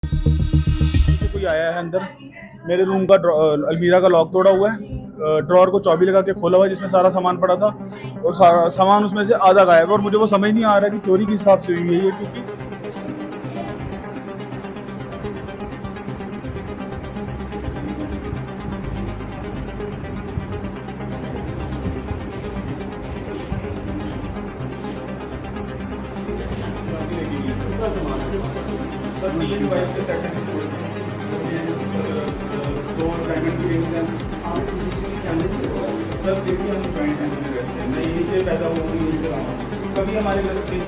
कोई आया है अंदर, मेरे रूम का अलमीरा का लॉक तोड़ा हुआ है, ड्रॉर को चाबी लगा के खोला हुआ है जिसमें सारा सामान पड़ा था, और सारा सामान उसमें से आधा गायब है। और मुझे वो समझ नहीं आ रहा कि चोरी किस हिसाब से हुई है ये, क्योंकि सर 3 वाइफ के सेट हैं, 2 डायमंड की रिंग्स हैं। सर देखिए हम जॉइंट फैमिली में रहते हैं, मैं यहीं पे पैदा हुआ हूँ, यहीं पे रहा हूँ। कभी हमारे घर से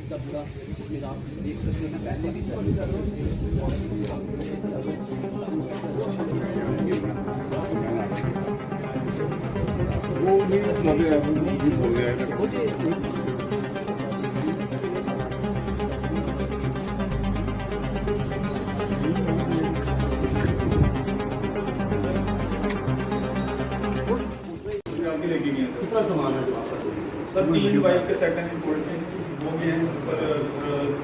का पूरा इसमें आप देख सकते हैं पहले भी वो नहीं बोल रहे हैं। लेके गए हैं। कितना सामान है सर 3 वाइफ के सेट हैं, गोल्ड के वो भी हैं सर,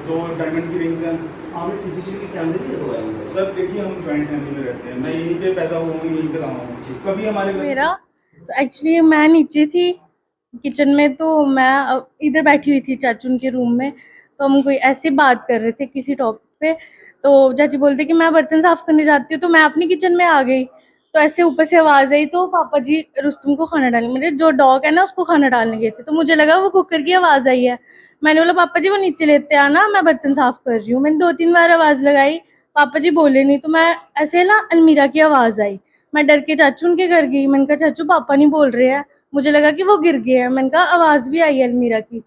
2 डायमंड की रिंग्स हैं। आपने सीसीटीवी कैमरे भी लगवाए हैं? सर देखिए हम जॉइंट फैमिली में रहते हैं, मैं यहीं पे पैदा हुआ हूँ, यहीं पे रहा हूँ। कभी हमारे घर मेरा तो एक्चुअली मैं नीचे थी किचन में, तो मैं इधर बैठी हुई थी चाचू उनके रूम में। तो हम कोई ऐसे बात कर रहे थे किसी टॉपिक पे, तो चाची बोलते कि मैं बर्तन साफ करने जाती हूँ, तो मैं अपनी किचन में आ गई। तो ऐसे ऊपर से आवाज़ आई, तो पापा जी रुस्तम को खाना डालने, मेरे जो डॉग है ना उसको खाना डालने गए थे, तो मुझे लगा वो कुकर की आवाज़ आई है। मैंने बोला पापा जी वो नीचे लेते आना, मैं बर्तन साफ कर रही हूँ। मैंने 2-3 बार आवाज़ लगाई, पापा जी बोले नहीं। तो मैं ऐसे ना अलमीरा की आवाज़ आई, मैं डर के चाचू उनके घर गई। मैंने कहा चाचू पापा नहीं बोल रहे हैं, मुझे लगा कि वो गिर गए हैं। मैंने कहा आवाज़ भी आई है अलमीरा की,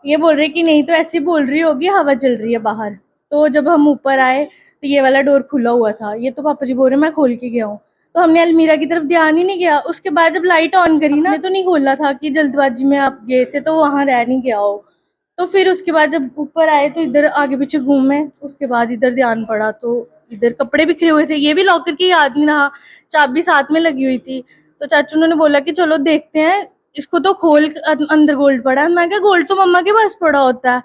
ये बोल रहे कि नहीं तो ऐसे बोल रही होगी, हवा चल रही है बाहर। तो जब हम ऊपर आए तो ये वाला डोर खुला हुआ था, ये तो पापा जी बोल रहे मैं खोल के गया हूँ। तो हमने अलमीरा की तरफ ध्यान ही नहीं गया। उसके बाद जब लाइट ऑन करी ना, तो नहीं खोला था कि जल्दबाजी में आप गए थे तो वहाँ रह नहीं गया हो। तो फिर उसके बाद जब ऊपर आए तो इधर आगे पीछे घूमे, उसके बाद इधर ध्यान पड़ा तो इधर कपड़े बिखरे हुए थे, ये भी लॉकर की याद नहीं रहा, चाबी साथ में लगी हुई थी। तो चाचू ने बोला कि चलो देखते हैं, इसको तो खोल अंदर गोल्ड पड़ा है। मैं क्या गोल्ड तो मम्मा के पास पड़ा होता है।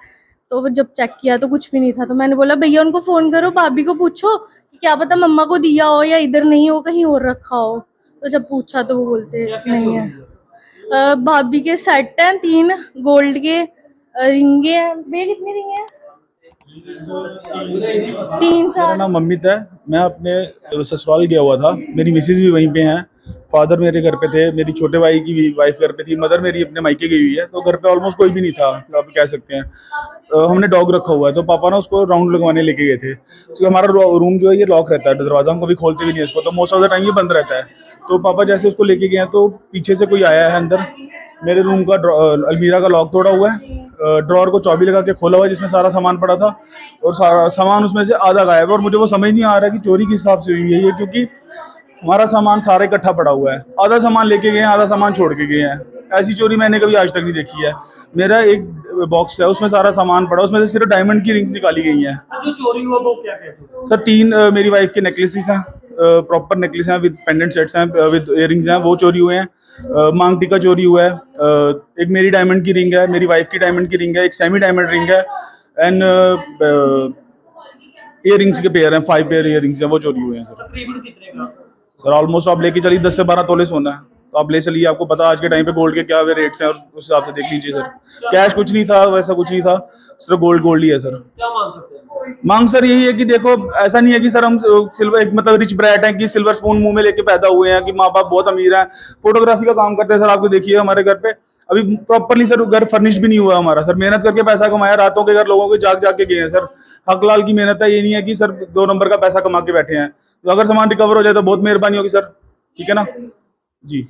तो जब चेक किया तो कुछ भी नहीं था। तो मैंने बोला भैया उनको फोन करो, भाभी को पूछो कि क्या पता मम्मा को दिया हो या इधर नहीं हो, कहीं और रखा हो। तो जब पूछा तो वो बोलते नहीं है। भाभी के सेट हैं 3 गोल्ड के, रिंगे हैं। भैया कितनी रिंगे हैं? 3-4। मेरा नाम अमित है, मैं अपने ससुराल गया हुआ था, मेरी मिसेज भी वहीं पे हैं, फादर मेरे घर पे थे, मेरी छोटे भाई की वाइफ घर पे थी, मदर मेरी अपने मायके गई हुई है। तो घर पे ऑलमोस्ट कोई भी नहीं था, आप कह सकते हैं। हमने डॉग रखा हुआ है, तो पापा ना उसको राउंड लगवाने लेके गए थे। तो हमारा रूम जो है ये लॉक रहता है, दरवाजा हम कभी खोलते भी नहीं है इसको, तो मोस्ट ऑफ द टाइम ये बंद रहता है। तो पापा जैसे उसको लेके गए हैं तो पीछे से कोई आया है अंदर, मेरे रूम का अलमीरा का लॉक तोड़ा हुआ है, ड्रॉर को चाबी लगा के खोला हुआ है जिसमें सारा सामान पड़ा था, और सारा सामान उसमें से आधा गायब है। और मुझे वो समझ नहीं आ रहा कि चोरी किस हिसाब से हुई है ये, क्योंकि हमारा सामान सारा इकट्ठा पड़ा हुआ है, आधा सामान लेके गए हैं, आधा सामान छोड़ के गए हैं। ऐसी चोरी मैंने कभी आज तक नहीं देखी है। मेरा एक बॉक्स है, उसमें सारा सामान पड़ा, उसमें से सिर्फ डायमंड की रिंग्स निकाली गई हैं। जो चोरी हुआ वो क्या कहते सर 3 मेरी वाइफ के नेकलेसेस हैं, प्रॉपर नेकलेस हैं विद पेंडेंट सेट्स हैं, विद इयरिंग्स हैं, वो चोरी हुए हैं। मांग टीका चोरी हुआ है, एक मेरी डायमंड की रिंग है, मेरी वाइफ की डायमंड की रिंग है, एक सेमी डायमंड रिंग है, एंड इयरिंग्स के पेयर हैं, 5 पेयर इयरिंग्स हैं, वो चोरी हुए हैं। तकरीबन कितने का? सर ऑलमोस्ट आप लेके चलिए 10 से 12 तोले सोना है, तो आप ले चलिए, आपको पता आज के टाइम पे गोल्ड के क्या रेट्स हैं, और उस हिसाब से देख लीजिए सर। कैश कुछ नहीं था, वैसा कुछ नहीं था, सिर्फ गोल्ड ही है सर। क्या मांग सकते हैं? मांग सर यही है कि देखो, ऐसा नहीं है कि सर हम सिल्वर एक मतलब रिच ब्रैट हैं कि सिल्वर स्पून मुंह में लेके पैदा हुए हैं, कि माँ बाप बहुत अमीर हैं, फोटोग्राफी का काम करते हैं सर। आपको देखिए हमारे घर पे अभी प्रॉपरली सर घर फर्निश भी नहीं हुआ हमारा, सर मेहनत करके पैसा कमाया, रातों के घर लोगों के जाग जाग के गए हैं सर। हक लाल की मेहनत है, ये नहीं है कि सर 2 नंबर का पैसा कमा के बैठे हैं। तो अगर सामान रिकवर हो जाए तो बहुत मेहरबानी होगी सर, ठीक है ना जी।